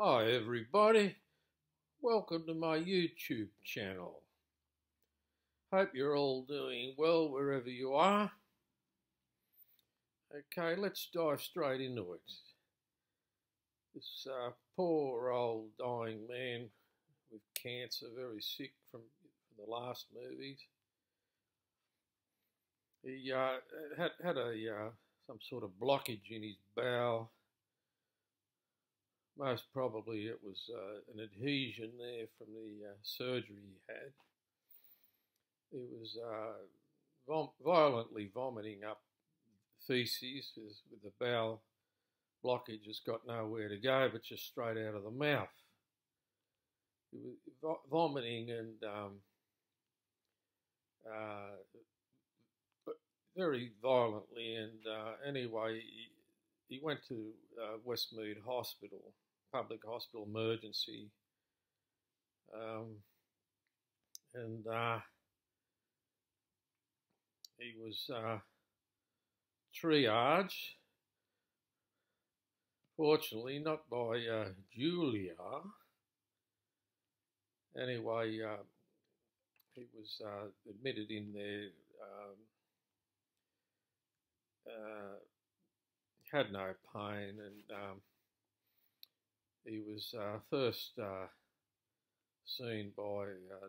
Hi everybody, welcome to my YouTube channel. Hope you're all doing well wherever you are. Okay, let's dive straight into it. This poor old dying man with cancer, very sick from the last movies. He had some sort of blockage in his bowel. Most probably it was an adhesion there from the surgery he had. He was violently vomiting up feces with the bowel blockage. Has got nowhere to go but just straight out of the mouth. He was vomiting and very violently, and anyway, he went to Westmead Hospital, public hospital emergency, and he was triaged, fortunately not by Julia. Anyway, he was admitted in there, had no pain, and he was first seen by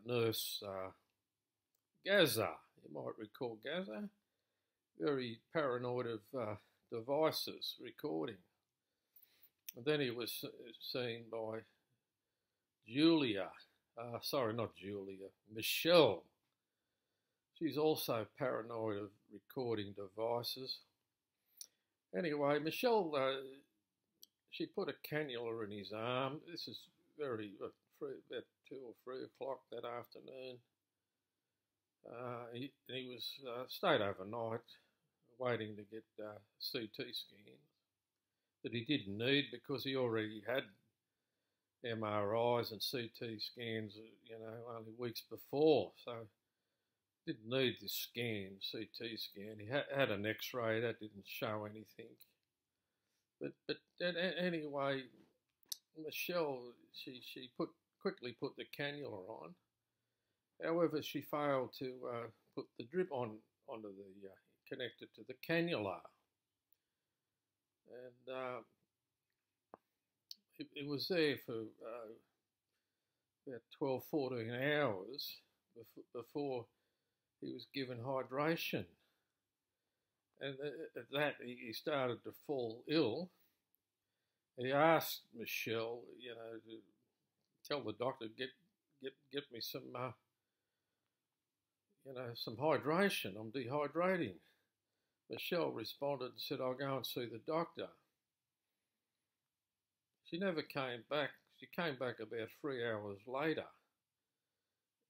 nurse Gaza. You might recall Gaza, very paranoid of devices recording. And then he was seen by Julia, sorry, not Julia, Michelle. She's also paranoid of recording devices. Anyway, Michelle, she put a cannula in his arm. This is about 2 or 3 o'clock that afternoon. He was stayed overnight waiting to get CT scans that he didn't need because he already had MRIs and CT scans, only weeks before. So didn't need this CT scan. He had an X-ray that didn't show anything. But anyway, Michelle, she quickly put the cannula on. However, she failed to put the drip onto the connected to the cannula, and it was there for about 12, 14 hours before he was given hydration. And at that, he started to fall ill. He asked Michelle, to tell the doctor, get me some, some hydration. I'm dehydrating. Michelle responded and said, I'll go and see the doctor. She never came back. She came back about 3 hours later.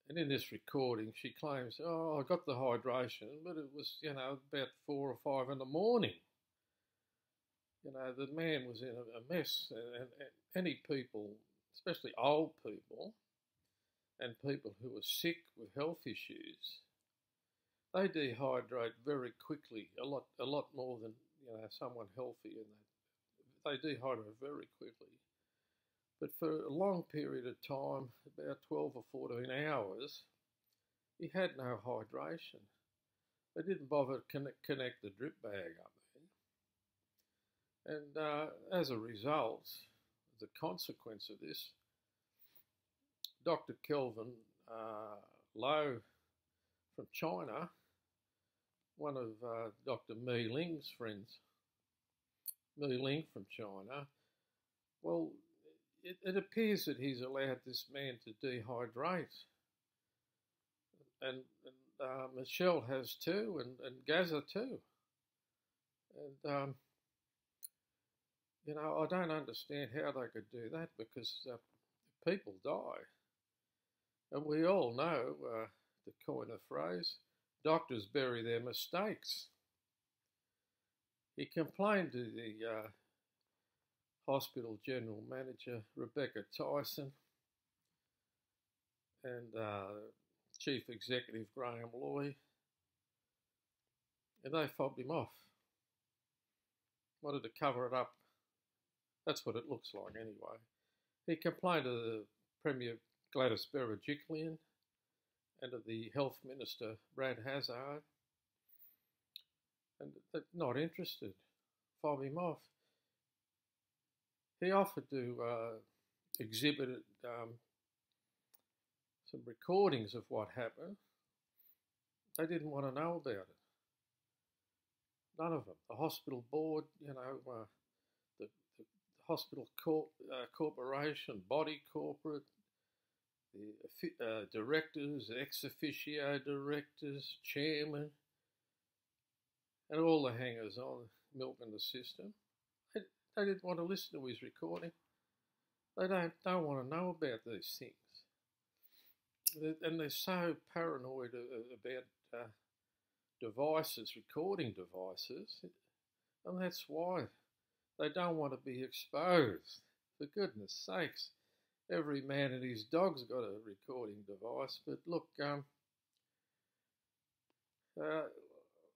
And in this recording, she claims, I got the hydration, but it was, about 4 or 5 in the morning. The man was in a mess, and any people, especially old people, and people who are sick with health issues, they dehydrate very quickly, a lot more than, someone healthy, and they dehydrate very quickly. But for a long period of time, about 12 or 14 hours, he had no hydration. They didn't bother to connect the drip bag up there. And as a result, the consequence of this, Dr. Kelvin Low from China, one of Dr. Mi Ling's friends, Mi Ling from China, well, it appears that he's allowed this man to dehydrate. And Michelle has too, and Gaza too. And, I don't understand how they could do that, because people die. And we all know, to coin a phrase, doctors bury their mistakes. He complained to the hospital general manager, Rebecca Tyson, and chief executive, Graham Loy, and they fobbed him off. Wanted to cover it up. That's what it looks like anyway. He complained to the Premier Gladys Berejiklian and to the Health Minister Brad Hazzard, and they're not interested. Fob him off. He offered to exhibit some recordings of what happened. They didn't want to know about it. None of them. The hospital board, the hospital corporation, body corporate, the directors, ex officio directors, chairman, and all the hangers on milking the system. They didn't want to listen to his recording. They don't want to know about these things. And they're so paranoid about devices, recording devices, and that's why they don't want to be exposed. For goodness sakes, every man and his dog's got a recording device. But look,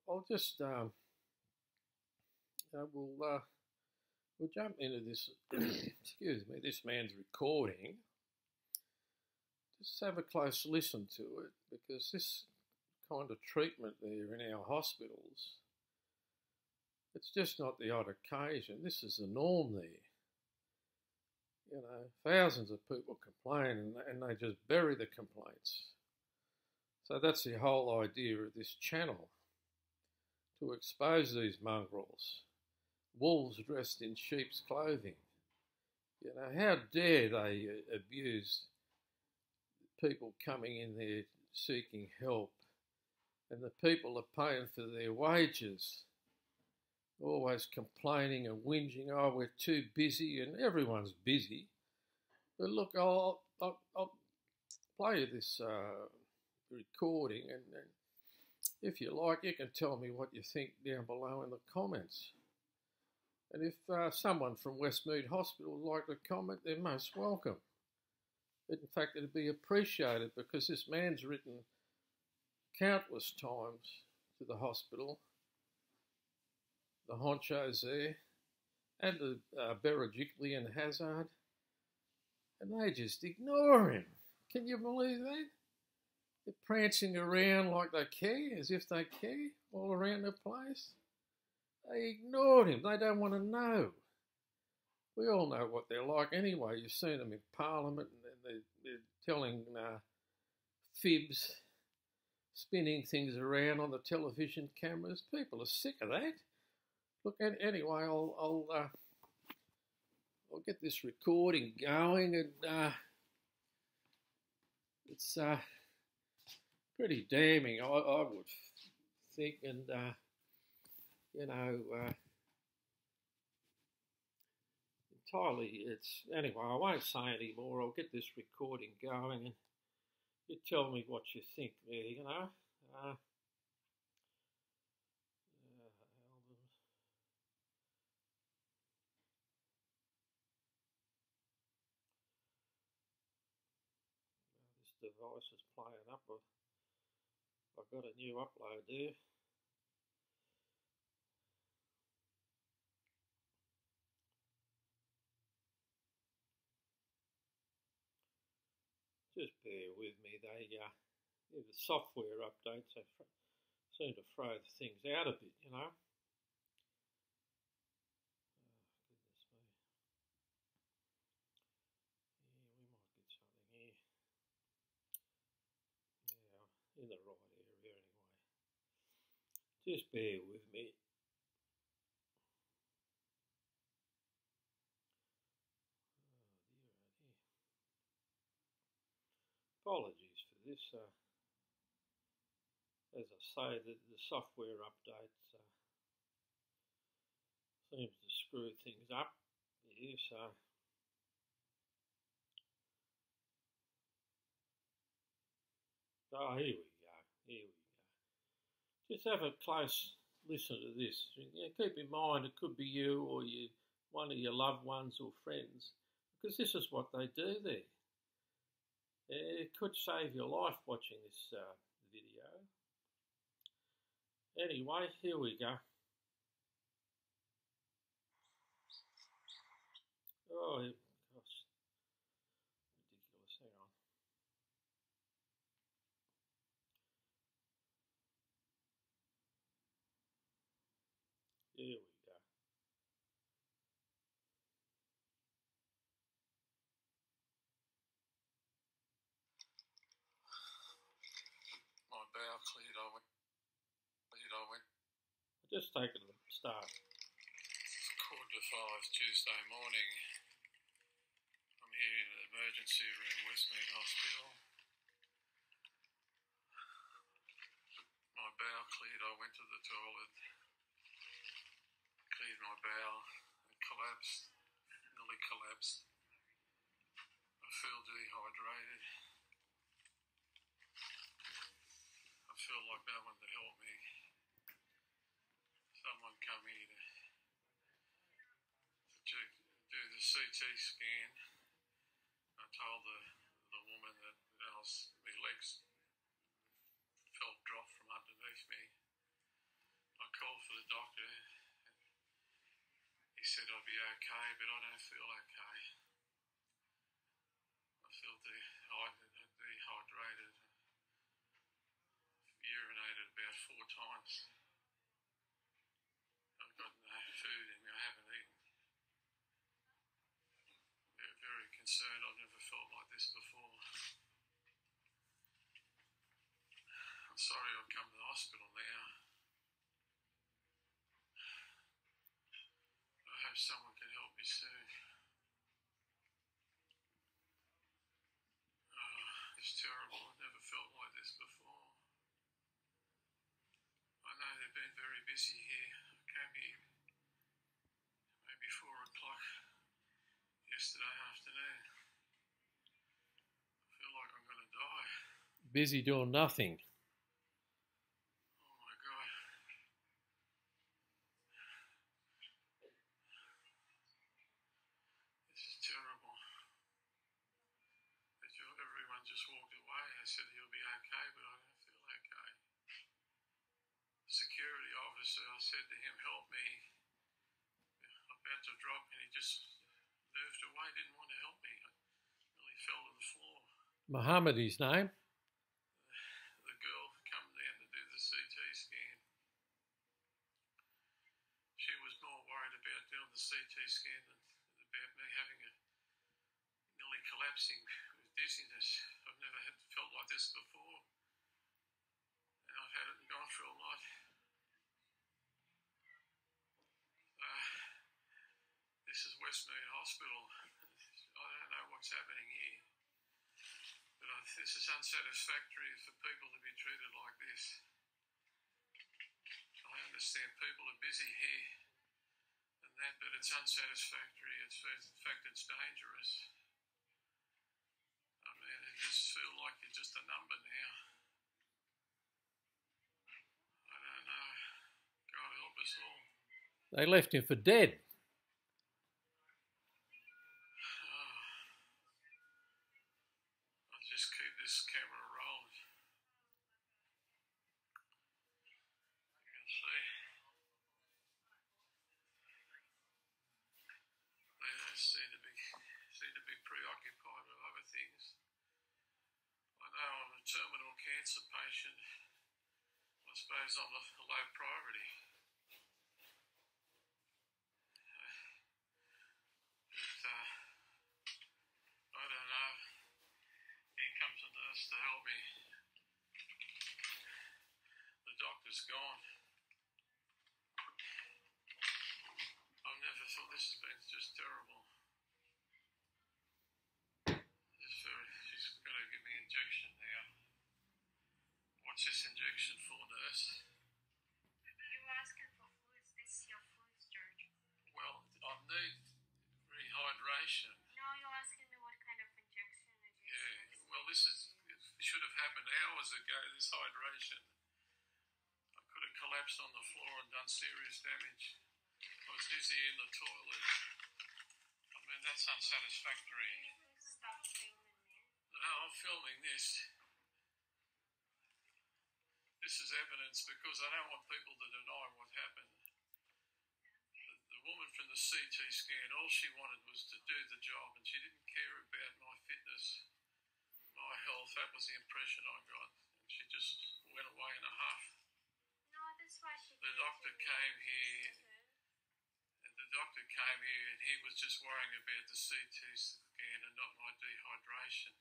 I'll just we'll jump into this. Excuse me, this man's recording. Just have a close listen to it, because this kind of treatment there in our hospitals, it's just not the odd occasion. This is the norm there. Thousands of people complain, and they just bury the complaints. So that's the whole idea of this channel, to expose these mongrels, wolves dressed in sheep's clothing. How dare they abuse people coming in there seeking help, and the people are paying for their wages, always complaining and whinging, oh, we're too busy, and everyone's busy. But look, I'll play you this recording, and if you like, you can tell me what you think down below in the comments. And if someone from Westmead Hospital would like to comment, they're most welcome. In fact, it'd be appreciated, because this man's written countless times to the hospital, the honchos there, and the Berejiklian and Hazzard, and they just ignore him. Can you believe that? They're prancing around like they care, as if they care, all around the place. They ignored him. They don't want to know. We all know what they're like anyway. You've seen them in Parliament, and they're telling fibs, spinning things around on the television cameras. People are sick of that. Look, anyway, I'll get this recording going, and it's pretty damning, I would think, and entirely, anyway, I won't say any more. I'll get this recording going, and you tell me what you think there, This device is playing up. I've got a new upload there. Just bear with me. The software updates, they seem to throw things out a bit, Goodness me. Yeah, we might get something here. Yeah, in the right area anyway. Just bear with me. Apologies for this. As I say, the software updates seems to screw things up here, so here we go. Just have a close listen to this. Keep in mind, it could be you or one of your loved ones or friends, because this is what they do there. It could save your life watching this video. Anyway, here we go. Oh, gosh. Here we go. My bowel cleared. I just taken the start. It's 4:45 Tuesday morning. I'm here in the emergency room, Westmead Hospital. My bowel cleared. I went to the toilet, cleared my bowel, and collapsed, nearly collapsed. I feel dehydrated. I feel like no one to help me. Someone come here to do the CT scan. I told the woman that my legs felt drop from underneath me. I called for the doctor. He said I'd be okay, but I don't feel okay. I feel dehydrated. I've urinated about 4 times. I've got no food in me. I haven't eaten. They're very concerned. I've never felt like this before. I'm sorry I've come to the hospital now. I hope someone can help me soon. It's terrible. I've never felt like this before. I know they've been very busy here. I came here maybe 4 o'clock yesterday afternoon. I feel like I'm going to die. Busy doing nothing. Oh my God. This is terrible. Everyone just walked away. I said he'll be okay, but I don't feel okay. Security officer, I said to him, help me. I'm about to drop, and he just moved away, didn't want to help me. I nearly fell to the floor. Muhammad, his name? The girl come down to do the CT scan. She was more worried about doing the CT scan than about me having a nearly collapsing with dizziness. I've never felt like this before. And I've had it and gone through a lot. This is Westmead Hospital. I don't know what's happening here. But this is unsatisfactory for people to be treated like this. I understand people are busy here and that, but it's unsatisfactory. In fact, it's dangerous. I mean, you just feel like you're just a number now. I don't know. God help us all. They left him for dead. I'll just keep this camera rolling. You can see. They don't seem to be preoccupied with other things. I know I'm a terminal cancer patient. I suppose I'm a low priority. I don't know. Here comes a nurse to help me. The doctor's gone. I've never thought this has been just terrible. She's going to give me an injection now. What's this injection for, nurse? You're asking for fluids. This is your fluids, George. Well, I need rehydration. No, you're asking me what kind of injection it is. Yeah, well, it should have happened hours ago, this hydration. I could have collapsed on the floor and done serious damage. I was dizzy in the toilet. I mean, that's unsatisfactory. Can you please stop filming me? No, I'm filming this. This is evidence because I don't want people to deny what happened. The woman from the CT scan, all she wanted was to do the job, and she didn't care about my fitness, my health. That was the impression I got. And she just went away in a huff. No, that's why she. The doctor came here the doctor came here and he was just worrying about the CT scan and not my dehydration.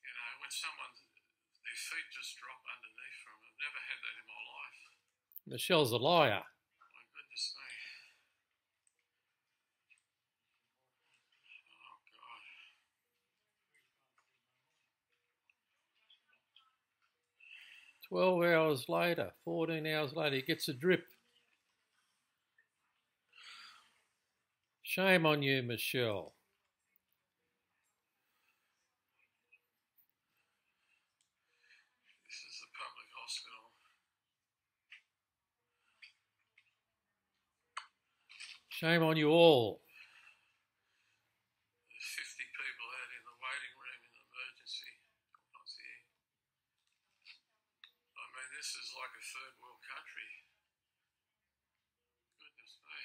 You know, when their feet just drop underneath them. I've never had that in my life. Michelle's a liar. My goodness me. Oh, God. 12 hours later, 14 hours later, he gets a drip. Shame on you, Michelle. This is a public hospital. Shame on you all. There's 50 people out in the waiting room in the emergency. I mean, this is like a third world country. Goodness me.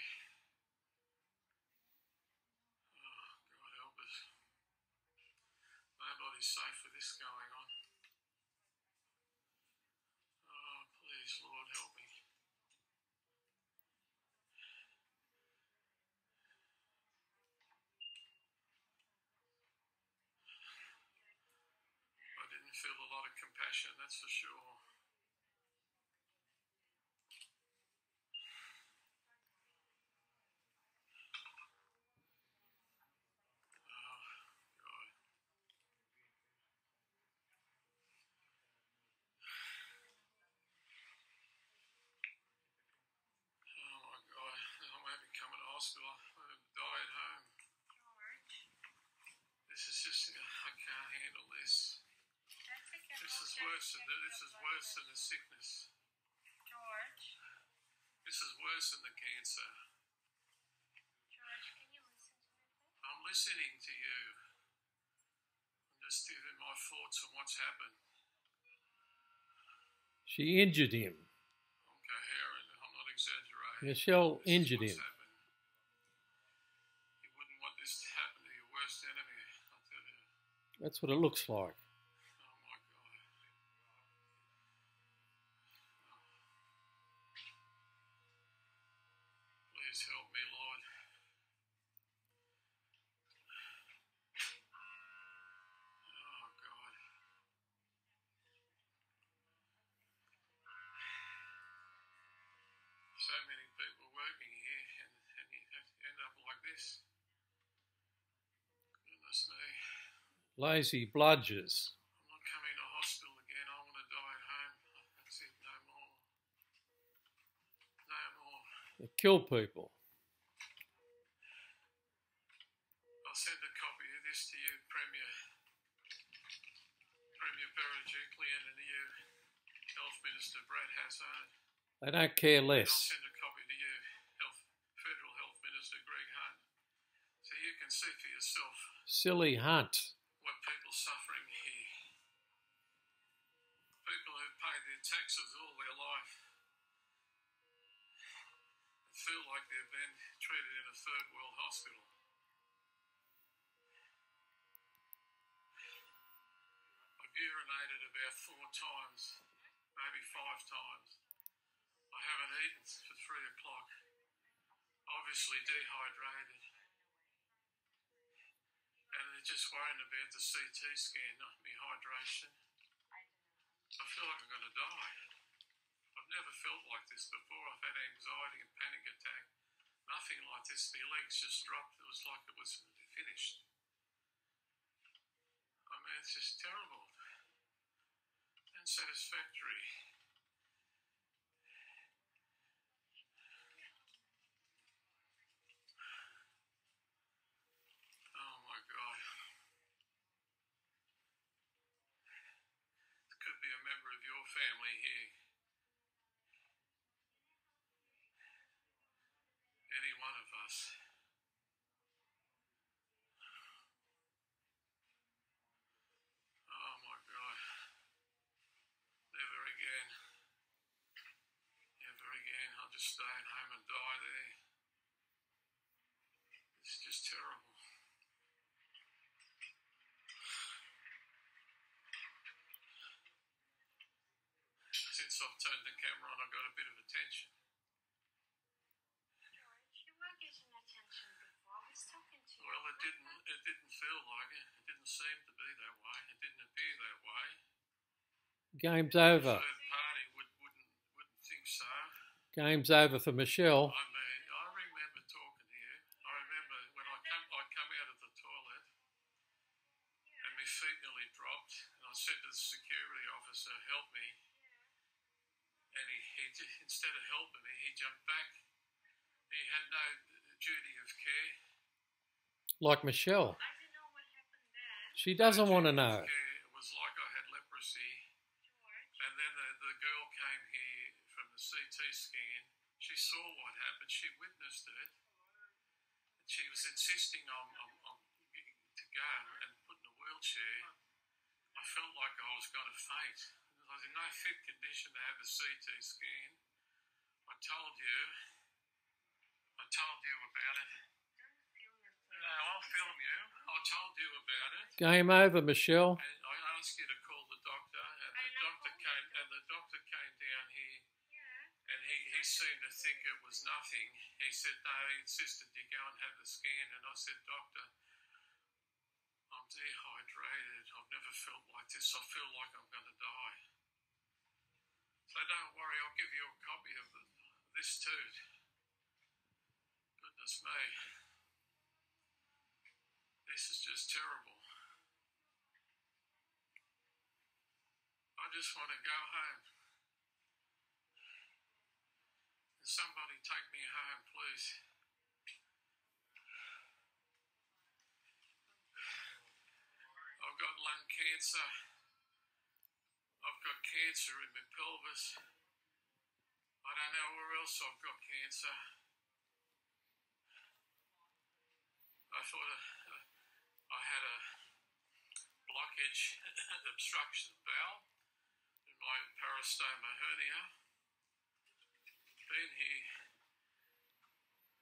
Oh, God help us. Nobody's safe with this going on. Oh, please, Lord, help me. I didn't feel a lot of compassion, that's for sure. Oh, God. Oh, my God. I might be coming to hospital. I'm going to die at home. George. This is just, I can't handle this. This is worse than the sickness. George. This is worse than the cancer. George, can you listen to me, please? I'm listening to you. I'm just giving my thoughts on what's happened. She injured him. I'm coherent. I'm not exaggerating. Michelle injured him. You wouldn't want this to happen to your worst enemy, I'll tell you. That's what it looks like. Oh, my God. Please help me, Lord. Oh, God. So many people working here, and you end up like this. Goodness me. Lazy bludgers. I'm not coming to hospital again. I want to die at home. That's it. No more. No more. They kill people. I'll send a copy of this to you, Premier Berejiklian, and to you, Health Minister Brad Hazzard. They don't care less. I'll send a copy to you, Federal Health Minister Greg Hunt, so you can see for yourself. Silly Hunt. What people suffering here. People who've paid their taxes all their life and feel like they've been treated in a third world hospital. I've urinated about 4 times, maybe 5 times. I haven't eaten for 3 o'clock. Obviously dehydrated. And they're just worrying about the CT scan, not me hydration. I feel like I'm going to die. I've never felt like this before. I've had anxiety and panic attack. Nothing like this. My legs just dropped. It was like it was finished. I mean, it's just terrible. Unsatisfactory. Oh my God. It could be a member of your family here. Any one of us. Oh my God. Never again. Never again. I'll just stay at home and die there. It's just terrible. Since I've turned the camera on, I've got a bit of attention. seem to be that way. It didn't appear that way. Game's over. Third party wouldn't think so. Game's over for Michelle. I mean, I remember talking to you. I remember when I come out of the toilet and my feet nearly dropped, and I said to the security officer, "Help me." And he instead of helping me, he jumped back. He had no duty of care. Like Michelle. I don't know what happened then. She doesn't want to know. It was like I had leprosy. George. And then the girl came here from the CT scan. She saw what happened. She witnessed it. And she was insisting on getting to go and put in a wheelchair. I felt like I was going to faint. I was in no fit condition to have a CT scan. I told you about it. Don't film yourself. No, I'll film you. I told you about it. Game over, Michelle. And I asked you to call the doctor, and the doctor came down here, Yeah. and he seemed to think it was nothing. He said no. He insisted you go and have the scan, and I said, "Doctor, I'm dehydrated. I've never felt like this. I feel like I'm going to die." So don't worry. I'll give you a copy of this too. Goodness me. This is just terrible. I just want to go home. Somebody take me home, please. I've got lung cancer. I've got cancer in my pelvis. I don't know where else I've got cancer. I thought I had a blockage, obstruction of bowel in my parastoma hernia. Been here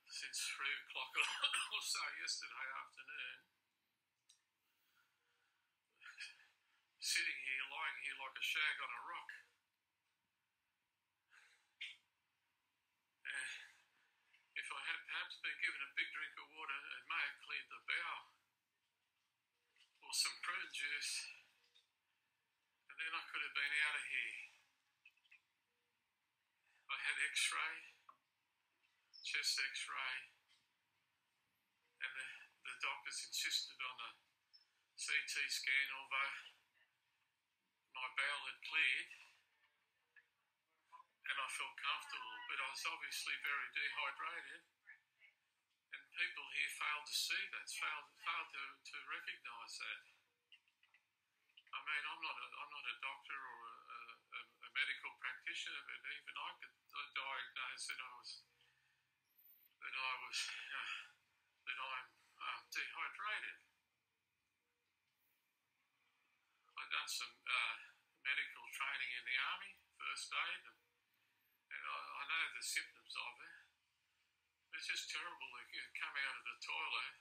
since 3 o'clock or so yesterday afternoon. Sitting here, lying here like a shag on a rock. If I had perhaps been given a big drink of water, it may have cleared the bowel. Or some prune juice. And then I could have been out of here. I had x-ray, chest x-ray, and the doctors insisted on a CT scan, although my bowel had cleared and I felt comfortable, but I was obviously very dehydrated, and people here failed to see that, failed to recognise that. I mean, I'm not a doctor or a medical practitioner, but even I could diagnose that I'm dehydrated. I've done some medical training in the army, first aid, and I know the symptoms of it. It's just terrible that you come out of the toilet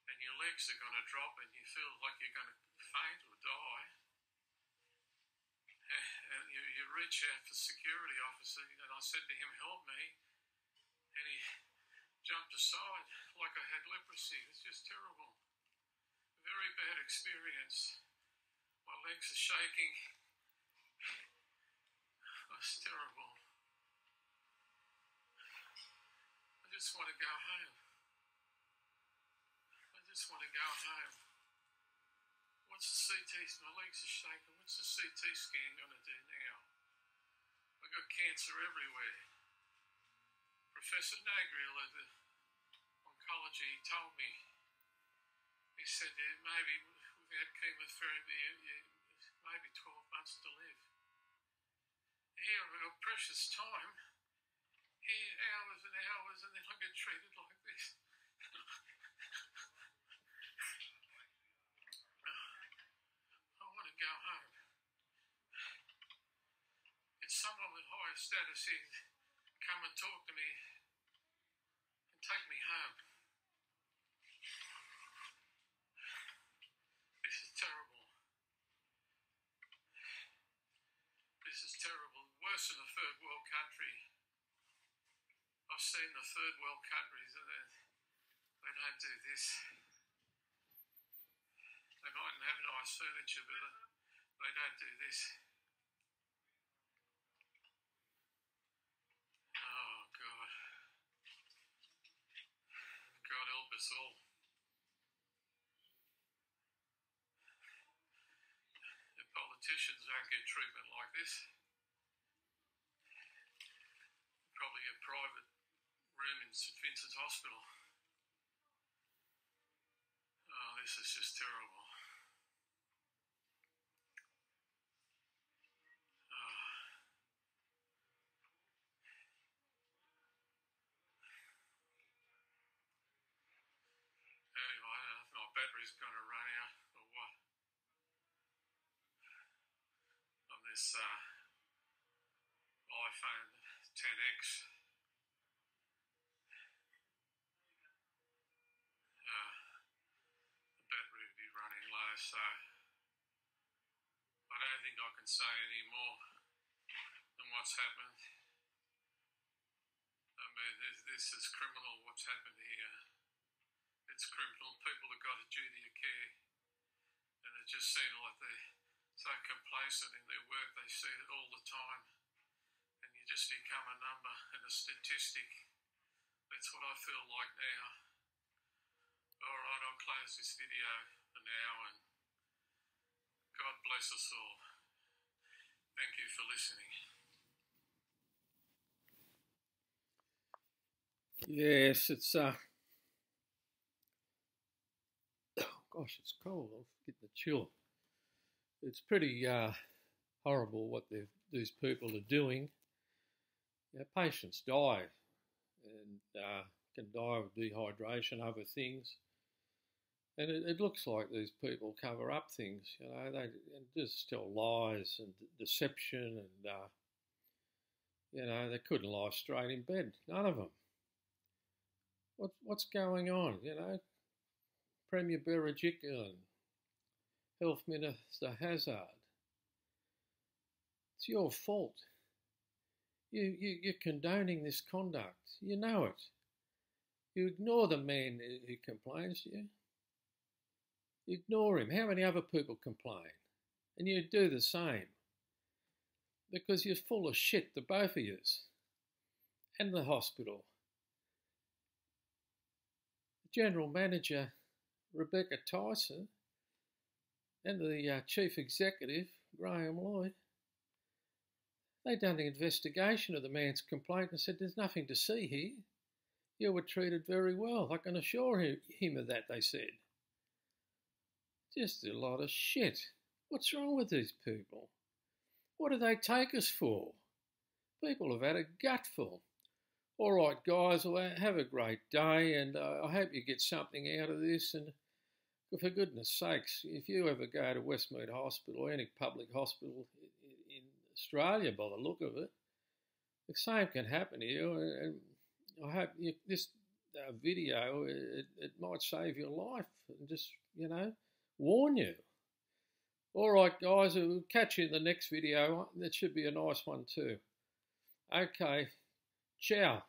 and your legs are going to drop and you feel like you're going to faint or die. And you reach out for the security officer, and I said to him, "Help me," and he jumped aside like I had leprosy. It's just terrible. A very bad experience. My legs are shaking. It's terrible. I just want to go home. I just want to go home. What's the CT? My legs are shaking. What's the CT scan going to do now? I've got cancer everywhere. Professor Nagriel at the oncology told me. He said maybe without chemotherapy, maybe 12 months to live. Here I've got precious time. Here, hours and hours, and then I get treated like this. I want to go home. And someone with higher status here come and talk to me and take me home. This is terrible. This is terrible. Worse than a third world country. I've seen the third world countries and they don't do this. mightn't have nice furniture, but they don't do this. Oh, God. God help us all. If politicians don't get treatment like this, probably a private room in St Vincent's Hospital. Oh, this is just terrible. Oh. Anyway, I don't know if my battery's going to run out or what on this iPhone 10X. The battery will be running low, so I don't think I can say any more than what's happened. I mean, this is criminal what's happened here. It's criminal. People have got a duty of care, and it just seems like they're so complacent in their work. They see it all the time, and you just become a number and a statistic. That's what I feel like now. All right, I'll close this video for now, and God bless us all. Thank you for listening. Yes, it's gosh, it's cold. I'm getting the chill. It's pretty horrible what these people are doing. You know, patients die and can die of dehydration, other things. And it looks like these people cover up things, you know, they just tell lies and deception and, you know, they couldn't lie straight in bed, none of them. What's going on, you know? Premier Berejiklian, Health Minister Hazard. It's your fault. You're condoning this conduct. You know it. You ignore the man who complains to you. You ignore him. How many other people complain? And you do the same. Because you're full of shit, the both of yous. And the hospital. The General Manager, Rebecca Tyson, and the Chief Executive, Graham Lloyd, they done an investigation of the man's complaint and said there's nothing to see here. You were treated very well. I can assure him of that, they said. Just a lot of shit. What's wrong with these people? What do they take us for? People have had a gutful. All right, guys, well, have a great day, and I hope you get something out of this. And for goodness sakes, if you ever go to Westmead Hospital or any public hospital in Australia, by the look of it, the same can happen to you. And I hope this video, it might save your life and just, you know, warn you. All right, guys, we'll catch you in the next video. That should be a nice one too. Okay, ciao.